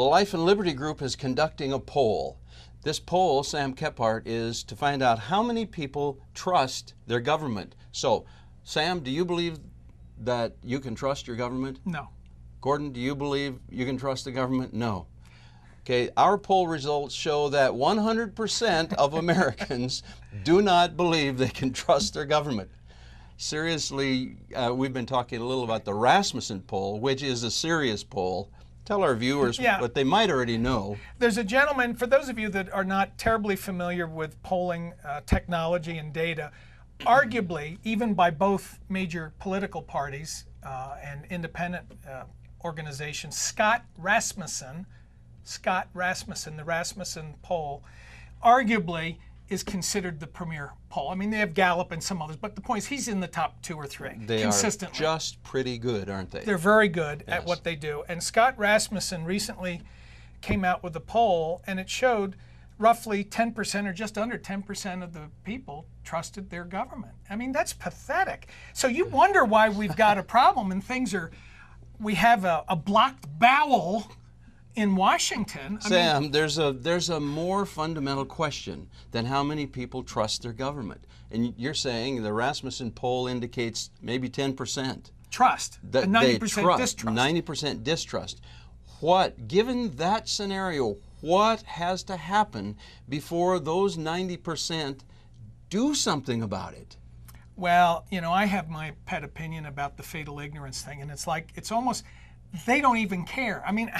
Life and Liberty Group is conducting a poll. This poll, Sam Kephart, is to find out how many people trust their government. So, Sam, do you believe that you can trust your government? No. Gordon, do you believe you can trust the government? No. Okay, our poll results show that 100% of Americans do not believe they can trust their government. Seriously, we've been talking a little about the Rasmussen poll, which is a serious poll. Tell our viewers what they might already know. There's a gentleman, for those of you that are not terribly familiar with polling technology and data, arguably, even by both major political parties and independent organizations, Scott Rasmussen, the Rasmussen poll, arguably is considered the premier poll. I mean, they have Gallup and some others, but the point is he's in the top 2 or 3 consistently. They are just pretty good, aren't they? They're very good at what they do. And Scott Rasmussen recently came out with a poll, and it showed roughly 10% or just under 10% of the people trusted their government. I mean, that's pathetic. So you wonder why we've got a problem and we have a blocked bowel in Washington. Sam, there's a more fundamental question than how many people trust their government. And you're saying the Rasmussen poll indicates maybe 10%. Trust. That 90% distrust. 90% distrust. Given that scenario, what has to happen before those 90% do something about it? Well, I have my pet opinion about the fatal ignorance thing, and it's almost, they don't even care. I mean,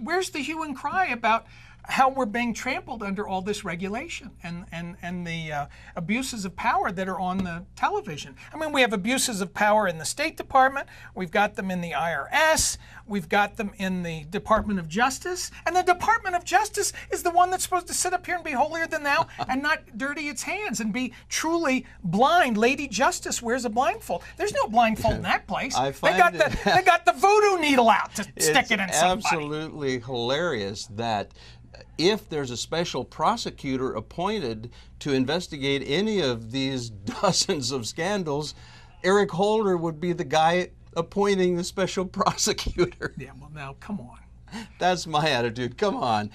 where's the hue and cry about how we're being trampled under all this regulation and the abuses of power that are on the television? I mean, we have abuses of power in the State Department, we've got them in the IRS, we've got them in the Department of Justice, and the Department of Justice is the one that's supposed to sit up here and be holier than thou and not dirty its hands and be truly blind. Lady Justice wears a blindfold. There's no blindfold in that place. They got the voodoo needle out to stick it in somebody. It's absolutely hilarious that if there's a special prosecutor appointed to investigate any of these dozens of scandals, Eric Holder would be the guy appointing the special prosecutor. Yeah, well, now, come on. That's my attitude. Come on.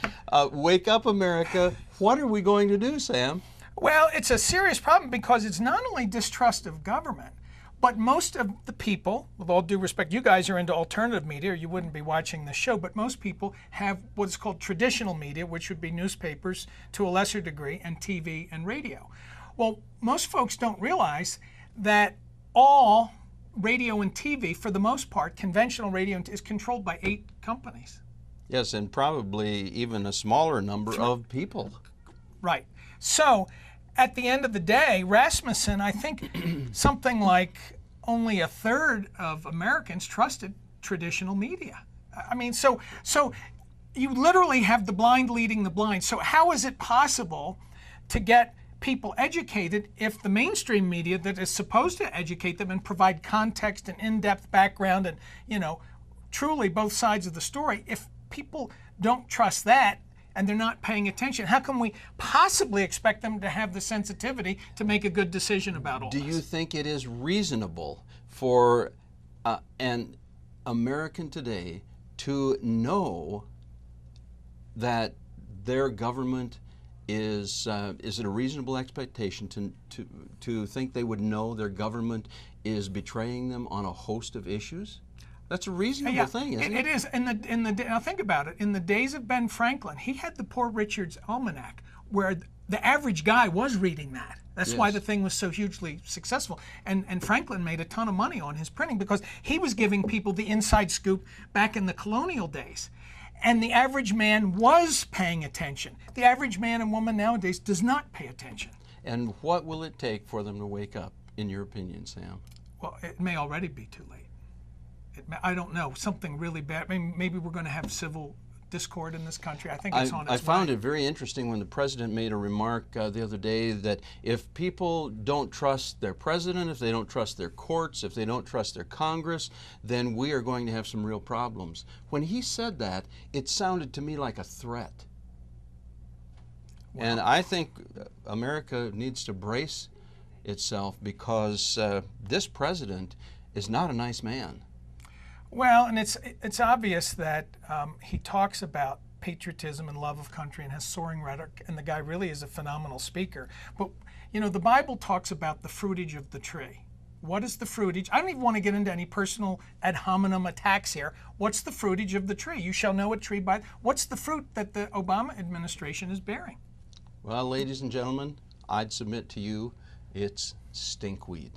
Wake up, America. What are we going to do, Sam? Well, it's a serious problem because it's not only distrust of government, but most of the people, with all due respect, you guys are into alternative media, or you wouldn't be watching this show, but most people have what's called traditional media, which would be newspapers to a lesser degree, and TV and radio. Well, most folks don't realize that all radio and TV, for the most part, conventional radio is controlled by 8 companies. Yes, and probably even a smaller number of people. Right. So, at the end of the day, Rasmussen, I think something like only a third of Americans trusted traditional media. I mean, so you literally have the blind leading the blind. So how is it possible to get people educated if the mainstream media that is supposed to educate them and provide context and in-depth background and, truly both sides of the story, if people don't trust that, and they're not paying attention, how can we possibly expect them to have the sensitivity to make a good decision about all this? Do you think it is reasonable for an American today to know that their government is it a reasonable expectation to think they would know their government is betraying them on a host of issues? That's a reasonable thing, isn't it? It is. Now think about it. In the days of Ben Franklin, he had the Poor Richard's Almanac, where the average guy was reading that. That's why the thing was so hugely successful. And Franklin made a ton of money on his printing because he was giving people the inside scoop back in the colonial days. And the average man was paying attention. The average man and woman nowadays does not pay attention. And what will it take for them to wake up, in your opinion, Sam? Well, it may already be too late. I don't know, something really bad. I mean, maybe we're going to have civil discord in this country. I think it's on its way. I found it very interesting when the president made a remark the other day that if people don't trust their president, if they don't trust their courts, if they don't trust their Congress, then we are going to have some real problems. When he said that, it sounded to me like a threat. Wow. And I think America needs to brace itself because this president is not a nice man. Well, and it's obvious that he talks about patriotism and love of country and has soaring rhetoric, and the guy really is a phenomenal speaker. But the Bible talks about the fruitage of the tree. What is the fruitage? I don't even want to get into any personal ad hominem attacks here. What's the fruitage of the tree? You shall know a tree by. What's the fruit that the Obama administration is bearing? Well, ladies and gentlemen, I'd submit to you it's stinkweed.